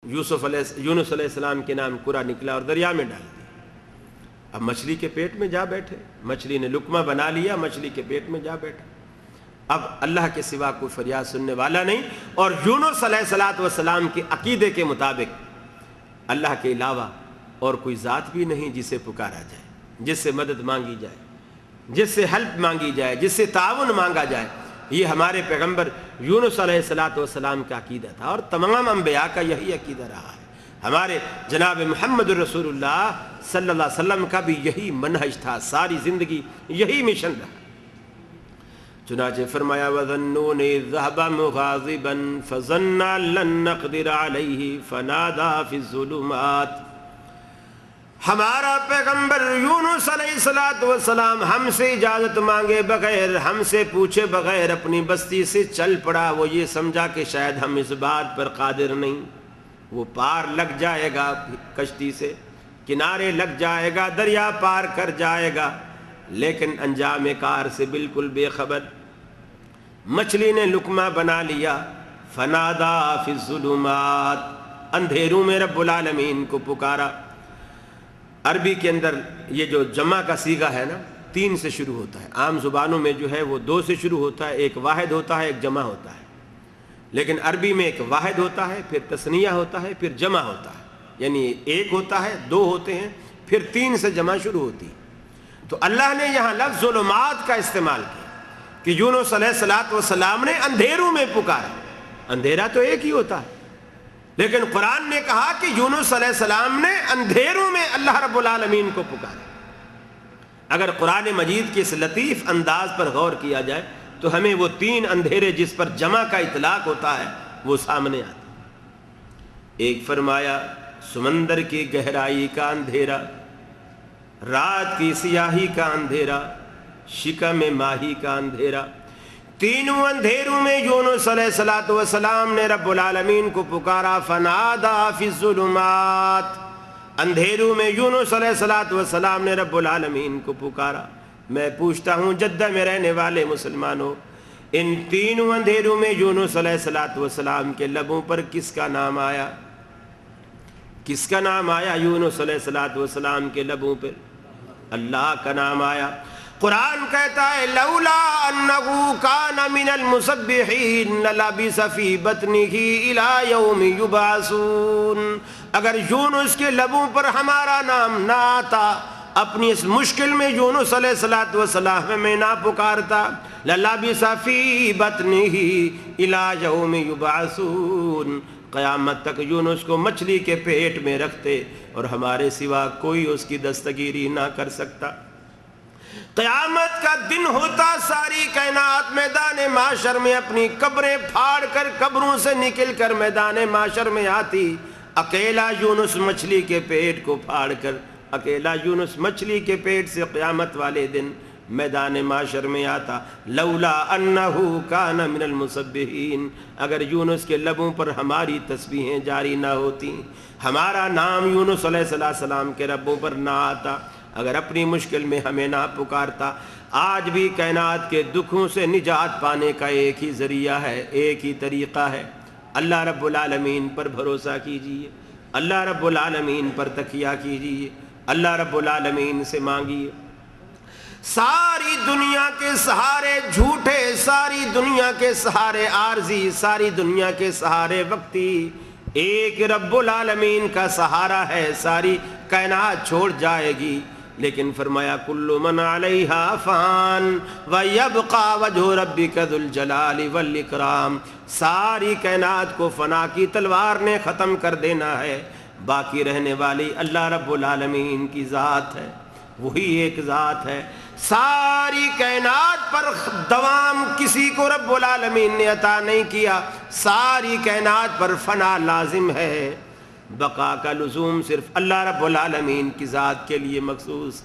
یونس علیہ السلام کے نام قرا نکلا اور دریا میں ڈال دیا۔ اب مچھلی کے پیٹ میں جا بیٹھے، مچھلی نے لقمہ بنا لیا، مچھلی کے پیٹ میں جا بیٹھا۔ اب اللہ کے سوا کوئی فریاد سننے والا نہیں، اور یونس علیہ السلام کے عقیدے کے مطابق اللہ کے علاوہ اور کوئی ذات بھی نہیں جسے پکارا جائے، جس سے مدد مانگی جائے، جس سے ہیلپ مانگی جائے، جس سے تعاون مانگا جائے۔ یہ ہمارے پیغمبر یونس علیہ السلام کا عقیدہ تھا، اور تمام انبیاء کا یہی عقیدہ رہا ہے۔ ہمارے جناب محمد رسول اللہ صلی اللہ علیہ وسلم کا بھی یہی منہج تھا، ساری زندگی یہی مشن رہا۔ چنانچہ فرمایا وَظَنُّونِ إِذْ ذَهَبَ مُغَاضِبًا فَظَنَّ أَن لَّن نَّقْدِرَ عَلَيْهِ فَنَادَىٰ فِي الظُّلُمَاتِ۔ ہمارا پیغمبر یونس علیہ السلام ہم سے اجازت مانگے بغیر، ہم سے پوچھے بغیر اپنی بستی سے چل پڑا۔ وہ یہ سمجھا کہ شاید ہم اس بات پر قادر نہیں، وہ پار لگ جائے گا کشتی سے، کنارے لگ جائے گا، دریا پار کر جائے گا، لیکن انجام کار سے بالکل بے خبر۔ مچھلی نے لقمہ بنا لیا، فنادا فی الظلمات، اندھیروں میں رب العالمین کو پکارا۔ عربی کے اندر یہ جو جمع کا صیغہ ہے نا، 3 سے شروع ہوتا ہے۔ عام زبانوں میں جو ہے وہ 2 سے شروع ہوتا ہے، ایک واحد ہوتا ہے، ایک جمع ہوتا ہے، لیکن عربی میں ایک واحد ہوتا ہے، پھر تثنیہ ہوتا ہے، پھر جمع ہوتا ہے، یعنی ایک ہوتا ہے، 2 ہوتے ہیں، پھر 3 سے جمع شروع ہوتی ہے۔ تو اللہ نے یہاں لفظ ظلمات کا استعمال کیا کہ یونس علیہ السلام نے اندھیروں میں پکارا۔ اندھیرا تو ایک ہی ہوتا ہے، لیکن قرآن نے کہا کہ یونس علیہ السلام نے اندھیروں میں اللہ رب العالمین کو پکارا۔ اگر قرآن مجید کے اس لطیف انداز پر غور کیا جائے تو ہمیں وہ 3 اندھیرے جس پر جمع کا اطلاق ہوتا ہے وہ سامنے آتے۔ ایک فرمایا سمندر کی گہرائی کا اندھیرا، رات کی سیاہی کا اندھیرا، شکم ماہی کا اندھیرا۔ تینوں اندھیروں میں یونس علیہ السلام نے رب العالمین کو پکارا، فنادا فی الظلمات، اندھیروں میں یونس علیہ السلام نے رب العالمین کو پکارا۔ میں پوچھتا ہوں جدہ میں رہنے والے مسلمانوں، ان تینوں اندھیروں میں یونس علیہ السلام کے لبوں پر کس کا نام آیا؟ کس کا نام آیا یونس علیہ السلام کے لبوں پر؟ اللہ کا نام آیا۔ قرآن کہتا ہے لولا انہ کان من المسبحین للبث فی بطنہ الی یوم یبعثون، اگر یونس کے لبوں پر ہمارا نام نہ آتا، اپنی اس مشکل میں یونس علیہ السلام میں نہ پکارتا، للبث فی بطنہ الی یوم یبعثون، قیامت تک یونس کو مچھلی کے پیٹ میں رکھتے اور ہمارے سوا کوئی اس کی دستگیری نہ کر سکتا۔ قیامت کا دن ہوتا، ساری کائنات میدان معاشر میں اپنی قبریں پھاڑ کر، قبروں سے نکل کر میدان معاشر میں آتی، اکیلا یونس مچھلی کے پیٹ کو پھاڑ کر، اکیلا یونس مچھلی کے پیٹ سے قیامت والے دن میدان معاشر میں آتا۔ لولا انہ کان من المسبحین، اگر یونس کے لبوں پر ہماری تسبیحیں جاری نہ ہوتی، ہمارا نام یونس علیہ السلام کے لبوں پر نہ آتا، اگر اپنی مشکل میں ہمیں نہ پکارتا۔ آج بھی کائنات کے دکھوں سے نجات پانے کا ایک ہی ذریعہ ہے، ایک ہی طریقہ ہے، اللہ رب العالمین پر بھروسہ کیجیے، اللہ رب العالمین پر تکیہ کیجیے، اللہ رب العالمین سے مانگیے۔ ساری دنیا کے سہارے جھوٹے، ساری دنیا کے سہارے عارضی، ساری دنیا کے سہارے وقتی، ایک رب العالمین کا سہارا ہے، ساری کائنات چھوڑ جائے گی، لیکن فرمایا کل من علیہا فان ویبقى وجہ ربک ذو الجلال والاکرام، ساری کائنات کو فنا کی تلوار نے ختم کر دینا ہے، باقی رہنے والی اللہ رب العالمین کی ذات ہے، وہی ایک ذات ہے۔ ساری کائنات پر دوام کسی کو رب العالمین نے عطا نہیں کیا، ساری کائنات پر فنا لازم ہے، بقا کا لزوم صرف اللہ رب العالمین کی ذات کے لیے مخصوص۔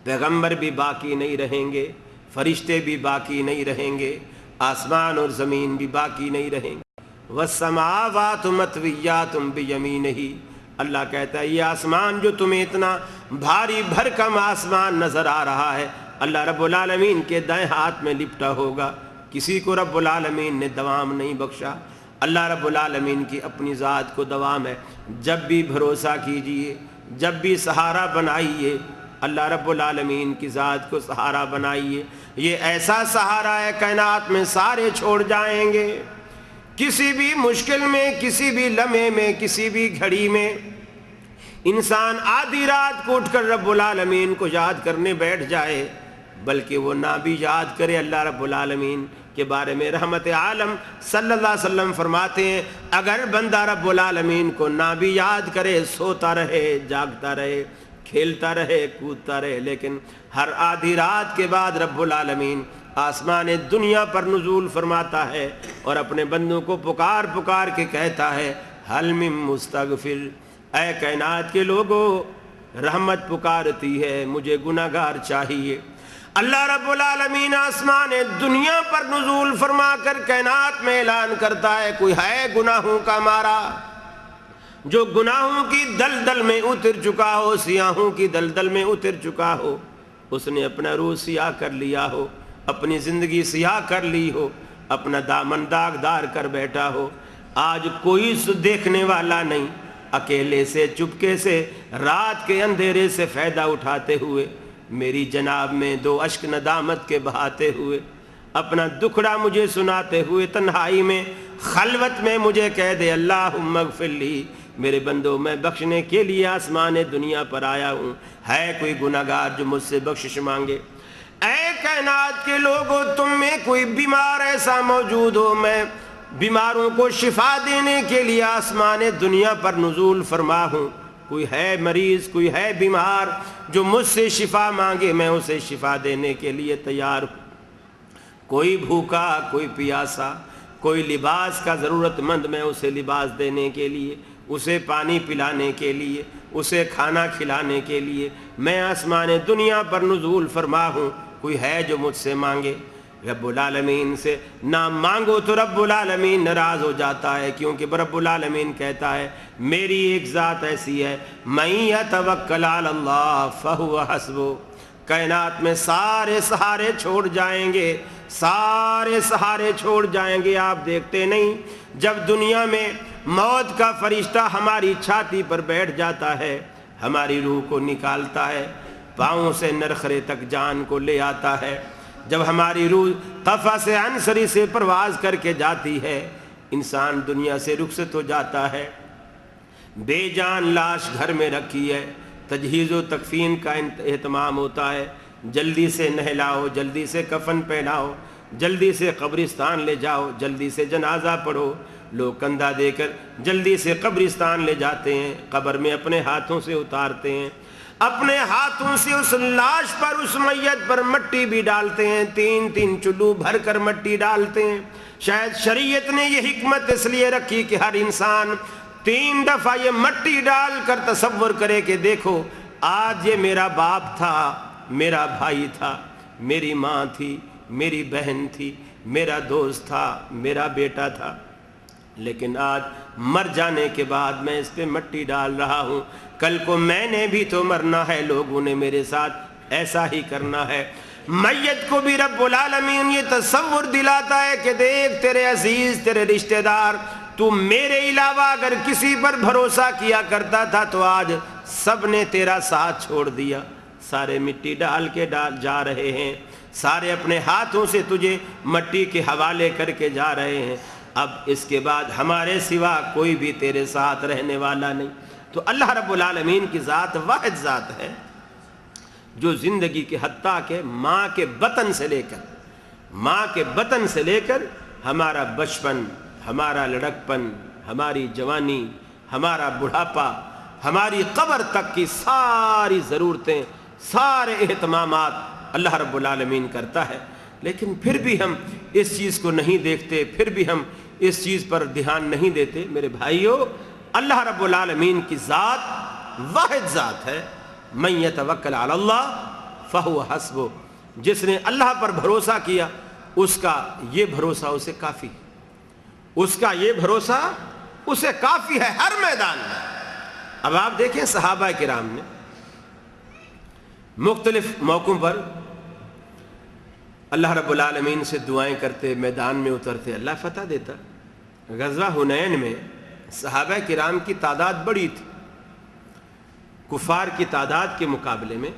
پیغمبر بھی باقی نہیں رہیں گے، فرشتے بھی باقی نہیں رہیں گے، آسمان اور زمین بھی باقی نہیں رہیں گے۔ والسماوات مطویات بیمینہ، اللہ کہتا ہے یہ آسمان جو تمہیں اتنا بھاری بھرکم آسمان نظر آ رہا ہے، اللہ رب العالمین کے دائیں ہاتھ میں لپٹا ہوگا، کسی کو رب العالمین نے دوام نہیں بخشا۔ اللہ رب العالمین کی اپنی ذات کو دوام ہے. جب بھی بھروسہ کیجئے، جب بھی سہارا بنائیے، اللہ رب العالمین کی ذات کو سہارا بنائیے. یہ ایسا سہارا ہے کائنات میں سارے چھوڑ جائیں گے. کسی بھی مشکل میں، کسی بھی لمحے میں، کسی بھی گھڑی میں انسان آدھی رات کو اٹھ کر رب العالمین کو یاد کرنے بیٹھ جائے، بلکہ وہ نہ بھی یاد کرے اللہ رب العالمین کے بارے میں. رحمت عالم صلی اللہ علیہ وسلم فرماتے ہیں اگر بندہ رب العالمین کو نہ بھی یاد کرے، سوتا رہے، جاگتا رہے، کھیلتا رہے، کودتا رہے، لیکن ہر آدھی رات کے بعد رب العالمین آسمان دنیا پر نزول فرماتا ہے اور اپنے بندوں کو پکار پکار کے کہتا ہے حل من مستغفر، اے کائنات کے لوگوں رحمت پکارتی ہے، مجھے گناہگار چاہیے. اللہ رب العالمین آسمان دنیا پر نزول فرما کر کائنات میں اعلان کرتا ہے کوئی ہے گناہوں کا مارا جو گناہوں کی دلدل میں اتر چکا ہو، سیاہوں کی دلدل میں اتر چکا ہو، اس نے اپنا روح سیاہ کر لیا ہو، اپنی زندگی سیاہ کر لی ہو، اپنا دامن داغدار کر بیٹھا ہو. آج کوئی دیکھنے والا نہیں، اکیلے سے چپکے سے رات کے اندھیرے سے فائدہ اٹھاتے ہوئے میری جناب میں دو اشک ندامت کے بہاتے ہوئے، اپنا دکھڑا مجھے سناتے ہوئے تنہائی میں خلوت میں مجھے کہہ دے اللہم اغفر لی، میرے بندو میں بخشنے کے لیے آسمان دنیا پر آیا ہوں. ہے کوئی گناہگار جو مجھ سے بخشش مانگے؟ اے کائنات کے لوگوں تم میں کوئی بیمار ایسا موجود ہو، میں بیماروں کو شفا دینے کے لیے آسمان دنیا پر نزول فرما ہوں. کوئی ہے مریض، کوئی ہے بیمار جو مجھ سے شفا مانگے، میں اسے شفا دینے کے لیے تیار ہوں. کوئی بھوکا، کوئی پیاسا، کوئی لباس کا ضرورت مند، میں اسے لباس دینے کے لیے، اسے پانی پلانے کے لیے، اسے کھانا کھلانے کے لیے میں آسمان دنیا پر نزول فرما ہوں. کوئی ہے جو مجھ سے مانگے؟ رب العالمین سے نہ مانگو تو رب العالمین ناراض ہو جاتا ہے، کیونکہ رب العالمین کہتا ہے میری ایک ذات ایسی ہے من یتوکل علی اللہ فہو حسبہ. کائنات میں سارے سہارے چھوڑ جائیں گے، سارے سہارے چھوڑ جائیں گے. آپ دیکھتے نہیں جب دنیا میں موت کا فرشتہ ہماری چھاتی پر بیٹھ جاتا ہے، ہماری روح کو نکالتا ہے، پاؤں سے نرخرے تک جان کو لے آتا ہے، جب ہماری روح قفا سے عنصری سے پرواز کر کے جاتی ہے، انسان دنیا سے رخصت ہو جاتا ہے، بے جان لاش گھر میں رکھی ہے، تجہیز و تکفین کا اہتمام ہوتا ہے، جلدی سے نہلاؤ، جلدی سے کفن پہناؤ، جلدی سے قبرستان لے جاؤ، جلدی سے جنازہ پڑھو. لوگ کندھا دے کر جلدی سے قبرستان لے جاتے ہیں، قبر میں اپنے ہاتھوں سے اتارتے ہیں، اپنے ہاتھوں سے اس لاش پر، اس میت پر مٹی بھی ڈالتے ہیں، 3 چلو بھر کر مٹی ڈالتے ہیں. شاید شریعت نے یہ حکمت اس لیے رکھی کہ ہر انسان 3 دفعہ یہ مٹی ڈال کر تصور کرے کہ دیکھو آج یہ میرا باپ تھا، میرا بھائی تھا، میری ماں تھی، میری بہن تھی، میرا دوست تھا، میرا بیٹا تھا، لیکن آج مر جانے کے بعد میں اس پہ مٹی ڈال رہا ہوں. کل کو میں نے بھی تو مرنا ہے، لوگوں نے میرے ساتھ ایسا ہی کرنا ہے. میت کو بھی رب العالمین یہ تصور دلاتا ہے کہ دیکھ تیرے عزیز، تیرے رشتہ دار، تو میرے علاوہ اگر کسی پر بھروسہ کیا کرتا تھا تو آج سب نے تیرا ساتھ چھوڑ دیا، سارے مٹی ڈال کے جا رہے ہیں، سارے اپنے ہاتھوں سے تجھے مٹی کے حوالے کر کے جا رہے ہیں. اب اس کے بعد ہمارے سوا کوئی بھی تیرے ساتھ رہنے والا نہیں. تو اللہ رب العالمین کی ذات واحد ذات ہے جو زندگی کے حتیٰ کہ ماں کے بطن سے لے کر ہمارا بچپن، ہمارا لڑکپن، ہماری جوانی، ہمارا بڑھاپا، ہماری قبر تک کی ساری ضرورتیں، سارے اہتمامات اللہ رب العالمین کرتا ہے. لیکن پھر بھی ہم اس چیز کو نہیں دیکھتے، پھر بھی ہم اس چیز پر دھیان نہیں دیتے. میرے بھائیو، اللہ رب العالمین کی ذات واحد ذات ہے. من یتوکل علی اللہ فہو حسبہ. جس نے اللہ پر بھروسہ کیا اس کا یہ بھروسہ اسے کافی، اس کا یہ بھروسہ اسے کافی ہے ہر میدان میں. اب آپ دیکھیں صحابہ کرام نے مختلف موقعوں پر اللہ رب العالمین سے دعائیں کرتے، میدان میں اترتے، اللہ فتح دیتا. غزوہ حنین میں صحابہ کرام کی تعداد بڑی تھی، کفار کی تعداد کے مقابلے میں